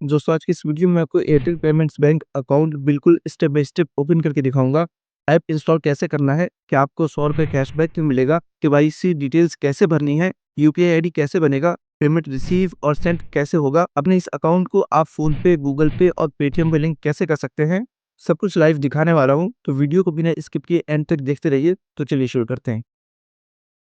दोस्तों आज की इस वीडियो में आपको एयरटेल पेमेंट्स बैंक अकाउंट बिल्कुल स्टेप बाय स्टेप ओपन करके दिखाऊंगा। ऐप इंस्टॉल कैसे करना है, क्या आपको 100 रुपये कैशबैक मिलेगा, केवाईसी डिटेल्स कैसे भरनी है, यूपीआई आईडी कैसे बनेगा, पेमेंट रिसीव और सेंड कैसे होगा, अपने इस अकाउंट को आप फोन पे, गूगल पे और पेटीएम पे लिंक कैसे कर सकते हैं, सब कुछ लाइव दिखाने वाला हूँ। तो वीडियो को बिना स्किप किए एंड तक देखते रहिए। तो चलिए शुरू करते हैं।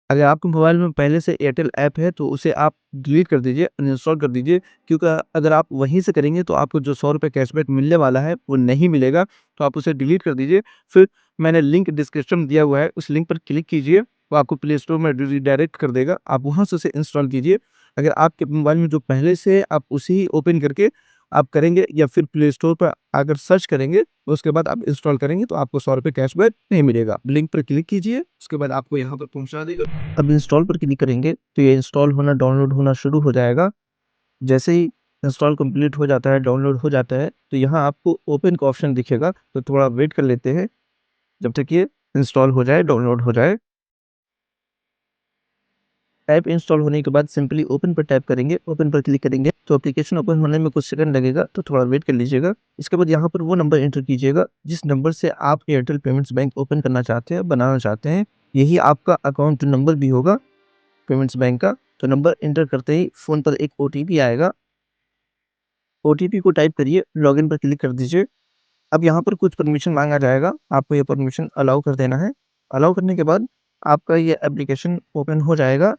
अगर आपके मोबाइल में पहले से एयरटेल ऐप है तो उसे आप डिलीट कर दीजिए, अनइंस्टॉल कर दीजिए, क्योंकि अगर आप वहीं से करेंगे तो आपको जो 100 रुपये कैशबैक मिलने वाला है वो नहीं मिलेगा। तो आप उसे डिलीट कर दीजिए। फिर मैंने लिंक डिस्क्रिप्शन में दिया हुआ है, उस लिंक पर क्लिक कीजिए, वो आपको प्ले स्टोर में रीडायरेक्ट कर देगा। आप वहाँ से उसे इंस्टॉल कीजिए। अगर आपके मोबाइल में जो पहले से है, आप उसी ही ओपन करके आप करेंगे या फिर प्ले स्टोर पर अगर सर्च करेंगे, उसके बाद आप इंस्टॉल करेंगे तो आपको 100 रुपये कैशबैक नहीं मिलेगा। लिंक पर क्लिक कीजिए, उसके बाद आपको यहाँ पर पहुँचा देगा। अब इंस्टॉल पर क्लिक करेंगे तो ये इंस्टॉल होना, डाउनलोड होना शुरू हो जाएगा। जैसे ही इंस्टॉल कंप्लीट हो जाता है, डाउनलोड हो जाता है, तो यहाँ आपको ओपन का ऑप्शन दिखेगा। तो थोड़ा वेट कर लेते हैं जब तक ये इंस्टॉल हो जाए, डाउनलोड हो जाए। ऐप इंस्टॉल होने के बाद सिंपली ओपन पर टैप करेंगे, ओपन पर क्लिक करेंगे तो एप्लीकेशन ओपन होने में कुछ सेकंड लगेगा, तो थोड़ा वेट कर लीजिएगा। इसके बाद यहाँ पर वो नंबर एंटर कीजिएगा जिस नंबर से आप एयरटेल पेमेंट्स बैंक ओपन करना चाहते हैं, बनाना चाहते हैं। यही आपका अकाउंट नंबर भी होगा पेमेंट्स बैंक का। तो नंबर एंटर करते ही फ़ोन पर एक ओटीपी आएगा। ओटीपी को टाइप करिए, लॉगिन पर क्लिक कर दीजिए। अब यहाँ पर कुछ परमिशन माँगा जाएगा, आपको ये परमिशन अलाउ कर देना है। अलाउ करने के बाद आपका ये एप्लीकेशन ओपन हो जाएगा।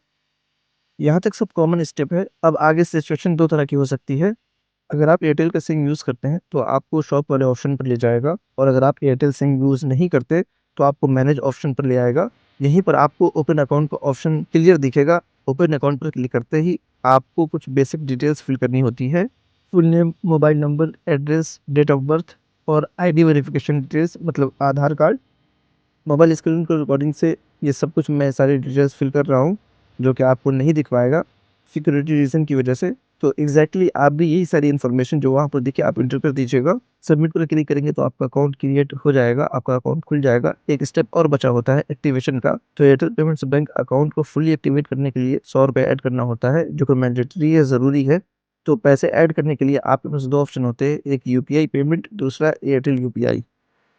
यहाँ तक सब कॉमन स्टेप है। अब आगे सिचुएशन 2 तरह की हो सकती है। अगर आप एयरटेल का सिम यूज़ करते हैं तो आपको शॉप वाले ऑप्शन पर ले जाएगा, और अगर आप एयरटेल सिम यूज़ नहीं करते तो आपको मैनेज ऑप्शन पर ले आएगा। यहीं पर आपको ओपन अकाउंट का ऑप्शन क्लियर दिखेगा। ओपन अकाउंट पर क्लिक करते ही आपको कुछ बेसिक डिटेल्स फिल करनी होती है। Full name, mobile number, address, date of birth और आईडी वेरिफिकेशन डिटेल्स मतलब आधार कार्ड। मोबाइल स्क्रीन को रिकॉर्डिंग से ये सब कुछ मैं सारी डिटेल्स फिल कर रहा हूँ, जो कि आपको नहीं दिख पाएगा सिक्योरिटी रीज़न की वजह से। तो एग्जैक्टली आप भी यही सारी इन्फॉर्मेशन जो वहाँ पर दिखे आप एंटर कर दीजिएगा। सबमिट पर क्लिक करेंगे तो आपका अकाउंट क्रिएट हो जाएगा, आपका अकाउंट खुल जाएगा। एक स्टेप और बचा होता है एक्टिवेशन का। तो एयरटेल पेमेंट्स बैंक अकाउंट को फुली एक्टिवेट करने के लिए 100 रुपये ऐड करना होता है, जो कि मैंडेटरी है, ज़रूरी है। तो पैसे ऐड करने के लिए आपके पास 2 ऑप्शन होते हैं, एक यूपीआई पेमेंट, दूसरा एयरटेल यूपीआई।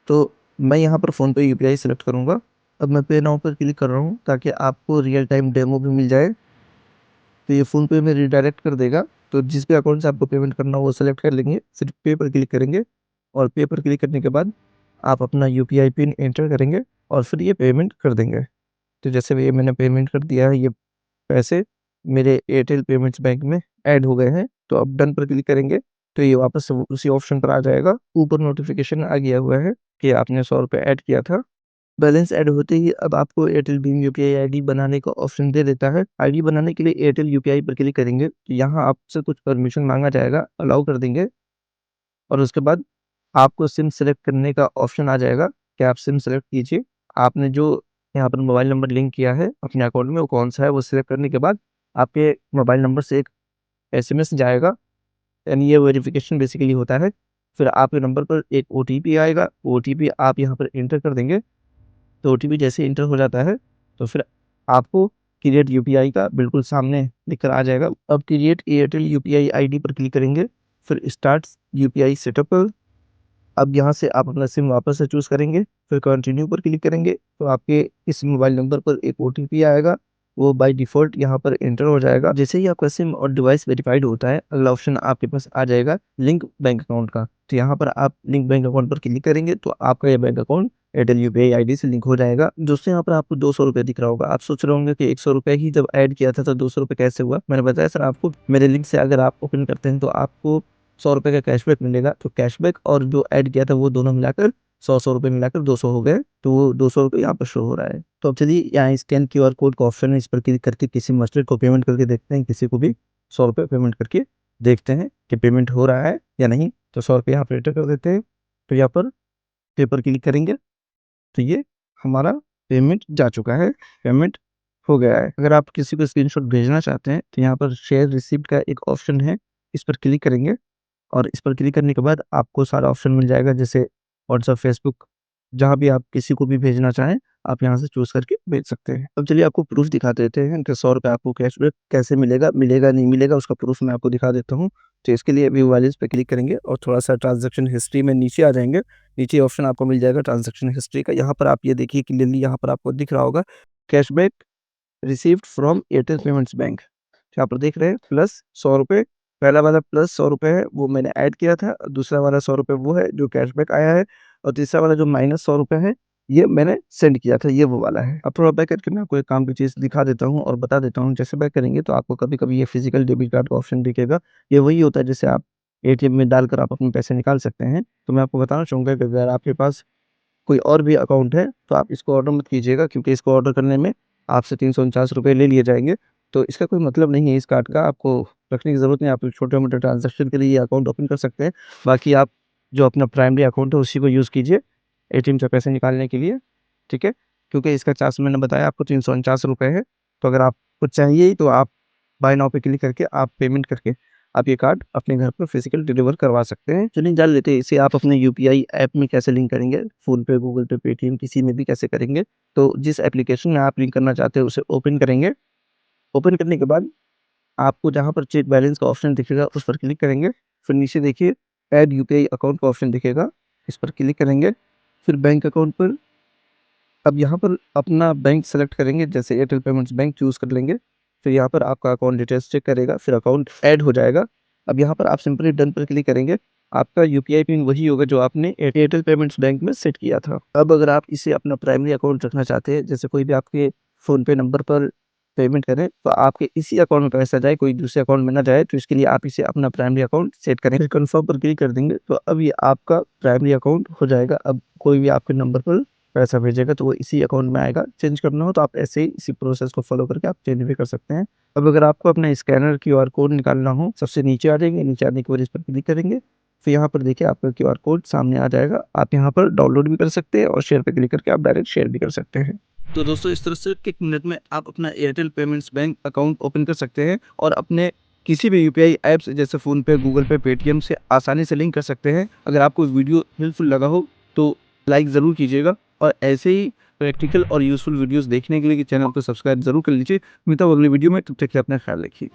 तो मैं यहाँ पर फ़ोन पे यूपीआई सेलेक्ट करूँगा। अब मैं पे नाउ पर क्लिक कर रहा हूँ ताकि आपको रियल टाइम डेमो भी मिल जाए। तो ये फ़ोन पे में रिडायरेक्ट कर देगा। तो जिस भी अकाउंट से आपको पेमेंट करना हो वो सेलेक्ट कर लेंगे, फिर पे पर क्लिक करेंगे, और पे पर क्लिक करने के बाद आप अपना यूपीआई पिन एंटर करेंगे और फिर ये पेमेंट कर देंगे। तो जैसे ये मैंने पेमेंट कर दिया है, ये पैसे मेरे एयरटेल पेमेंट्स बैंक में ऐड हो गए हैं। तो अब डन पर क्लिक करेंगे तो ये वापस से उसी ऑप्शन पर आ जाएगा। ऊपर नोटिफिकेशन आ गया हुआ है कि आपने 100 रुपये ऐड किया था। बैलेंस ऐड होते ही अब आपको एयरटेल भीम यूपीआई आईडी बनाने का ऑप्शन दे देता है। आईडी बनाने के लिए एयरटेल यूपीआई पर क्लिक करेंगे तो यहाँ आपसे कुछ परमिशन मांगा जाएगा, अलाउ कर देंगे, और उसके बाद आपको सिम सेलेक्ट करने का ऑप्शन आ जाएगा कि आप सिम सेलेक्ट कीजिए। आपने जो यहाँ पर मोबाइल नंबर लिंक किया है अपने अकाउंट में वो कौन सा है, वो सिलेक्ट करने के बाद आपके मोबाइल नंबर से एक एसएमएस जाएगा, यानी ये वेरिफिकेशन बेसिकली होता है। फिर आपके नंबर पर एक ओटीपी आएगा, ओटीपी आप यहाँ पर एंटर कर देंगे। तो ओटीपी जैसे एंटर हो जाता है तो फिर आपको क्रिएट यूपीआई का बिल्कुल सामने दिखकर आ जाएगा। अब क्रिएट एयरटेल यूपीआई आईडी पर क्लिक करेंगे, फिर स्टार्ट यूपीआई सेटअप। अब यहाँ से आप अपना सिम वापस से चूज़ करेंगे, फिर कंटिन्यू पर क्लिक करेंगे तो आपके इस मोबाइल नंबर पर एक ओटीपी आएगा, वो बाय डिफ़ॉल्ट यहाँ पर एंटर हो जाएगा। जैसे ही आपका सिम और डिवाइस वेरिफाइड होता है, अगला ऑप्शन आपके पास आ जाएगा लिंक बैंक अकाउंट का। तो यहाँ पर आप लिंक बैंक अकाउंट पर क्लिक करेंगे तो आपका ये bank account Airtel UPI ID से लिंक हो जाएगा। दोस्तों यहाँ पर आपको 200 रुपये दिख रहा होगा। आप सोच रहे होंगे कि 100 रुपये ही जब ऐड किया था तो 200 रुपये कैसे हुआ? मैंने बताया सर आपको, मेरे लिंक से अगर आप ओपन करते हैं तो आपको 100 रुपये का कैशबैक मिलेगा। तो कैशबैक और जो ऐड किया था वो दोनों मिलाकर 100 रुपये मिलाकर 200 हो गए। तो वो 200 रुपये यहाँ पर शो हो रहा है। तो अब चलिए यहाँ स्कैन क्यूआर कोड का ऑप्शन है, इस पर क्लिक करके किसी मर्चेंट को पेमेंट करके देखते हैं, किसी को भी 100 रुपये पेमेंट करके देखते हैं कि पेमेंट हो रहा है या नहीं। तो 100 रुपये यहाँ पर एंटर कर देते हैं। तो यहाँ पर पे पर क्लिक करेंगे तो ये हमारा पेमेंट जा चुका है, पेमेंट हो गया है। अगर आप किसी को स्क्रीनशॉट भेजना चाहते हैं तो यहाँ पर शेयर रिसिप्ट का एक ऑप्शन है, इस पर क्लिक करेंगे, और इस पर क्लिक करने के बाद आपको सारा ऑप्शन मिल जाएगा, जैसे व्हाट्सएप, फेसबुक, जहाँ भी आप किसी को भी भेजना चाहें आप यहाँ से चूज़ करके भेज सकते हैं। अब चलिए आपको प्रूफ़ दिखा देते हैं कि 100 रुपये आपको कैशबैक कैसे मिलेगा, मिलेगा नहीं मिलेगा उसका प्रूफ़ मैं आपको दिखा देता हूँ। तो इसके लिए व्यू वैल्यूज़ पे क्लिक करेंगे और थोड़ा-सा ट्रांज़ैक्शन हिस्ट्री में नीचे आ जाएँगे। नीचे ऑप्शन आपको मिल जाएगा ट्रांज़ैक्शन हिस्ट्री का। यहाँ पर आप ये देखिए क्लियरली यहाँ पर आपको दिख रहा होगा cashback received from Airtel payments bank. यहाँ पर देख रहे हैं प्लस ₹100 पहला वाला प्लस ₹100 है वो मैंने ऐड किया था, दूसरा वाला ₹100 वो है जो कैशबैक आया है और तीसरा वाला जो माइनस ₹100 है, ये मैंने सेंड किया था, ये वो वाला है। अब थोड़ा बैक करके मैं आपको एक काम की चीज़ दिखा देता हूँ और बता देता हूँ। जैसे बैक करेंगे तो आपको कभी-कभी ये फिज़िकल डेबिट कार्ड का ऑप्शन दिखेगा। ये वही होता है जिससे आप एटीएम में डालकर आप अपने पैसे निकाल सकते हैं। तो मैं आपको बताना चाहूँगा कि अगर आपके पास कोई और भी अकाउंट है, तो आप इसको ऑर्डर मत कीजिएगा क्योंकि इसको ऑर्डर करने में आपसे ₹349 ले लिए जाएँगे। तो इसका कोई मतलब नहीं है इस कार्ड का, आपको रखने की ज़रूरत नहीं है, आप छोटे-मोटे ट्रांज़ैक्शन के लिए ये अकाउंट ओपन कर सकते हैं। बाकी आप जो अपना प्राइमरी अकाउंट है उसी को यूज़ कीजिए, एटीएम से पैसे निकालने के लिए, ठीक है? क्योंकि इसका चार्ज मैंने बताया आपको ₹349 है, तो अगर आपको चाहिए ही तो आप बाय नाउ पे क्लिक करके आप पेमेंट करके आप ये कार्ड अपने घर पर फिज़िकल डिलीवर करवा सकते हैं। चलिए जान लेते हैं इसे आप अपने यूपीआई ऐप में कैसे लिंक करेंगे, फ़ोनपे, गूगल पे, पेटीएम किसी में भी कैसे करेंगे। तो जिस एप्लीकेशन में आप लिंक करना चाहते हैं उसे ओपन करेंगे। ओपन करने के बाद आपको जहाँ पर चेक बैलेंस का ऑप्शन दिखेगा उस पर क्लिक करेंगे। फिर नीचे देखिए ऐड यूपीआई अकाउंट का ऑप्शन दिखेगा, इस पर क्लिक करेंगे। फिर बैंक अकाउंट पर अब यहाँ पर अपना बैंक सेलेक्ट करेंगे, जैसे एयरटेल पेमेंट्स बैंक चूज़ कर लेंगे। फिर यहाँ पर आपका अकाउंट डिटेल्स चेक करेगा, फिर अकाउंट ऐड हो जाएगा। अब यहाँ पर आप सिंपली डन पर क्लिक करेंगे। आपका यूपीआई पिन वही होगा जो आपने एयरटेल पेमेंट्स बैंक में सेट किया था। अब अगर आप इसे अपना प्राइमरी अकाउंट रखना चाहते हैं, जैसे कोई भी आपके फ़ोन पे नंबर पर पेमेंट करें, तो आपके इसी अकाउंट में पैसा जाए, कोई दूसरे अकाउंट में ना जाए, तो इसके लिए आप इसे अपना प्राइमरी अकाउंट सेट करें। फिर कन्फर्म पर क्लिक कर देंगे, तो अब ये आपका प्राइमरी अकाउंट हो जाएगा। अब कोई भी आपके नंबर पर पैसा भेजेगा तो वो इसी अकाउंट में आएगा। चेंज करना हो तो आप ऐसे ही इसी प्रोसेस को फ़ॉलो करके आप चेंज भी कर सकते हैं। अब अगर आपको अपना स्कैनर क्यूआर कोड निकालना हो, सबसे नीचे आ जाएंगे, नीचे आने के बाद इस पर क्लिक करेंगे। फिर यहाँ पर देखिए आपका क्यूआर कोड सामने आ जाएगा। आप यहाँ पर डाउनलोड भी कर सकते हैं और शेयर पे क्लिक करके आप डायरेक्ट शेयर भी कर सकते हैं। तो दोस्तों इस तरह से एक मिनट में आप अपना Airtel payments bank account open कर सकते हैं और अपने किसी भी यूपीआई ऐप से जैसे फ़ोनपे, गूगल पे, पेटीएम से आसानी से लिंक कर सकते हैं। अगर आपको वीडियो हेल्पफुल लगा हो तो लाइक ज़रूर कीजिएगा और ऐसे ही प्रैक्टिकल और यूज़फुल वीडियोज़ देखने के लिए चैनल को सब्सक्राइब ज़रूर कर लीजिए। मिलता हूँ अगली वीडियो में, तब तक के लिए अपना ख्याल रखिए।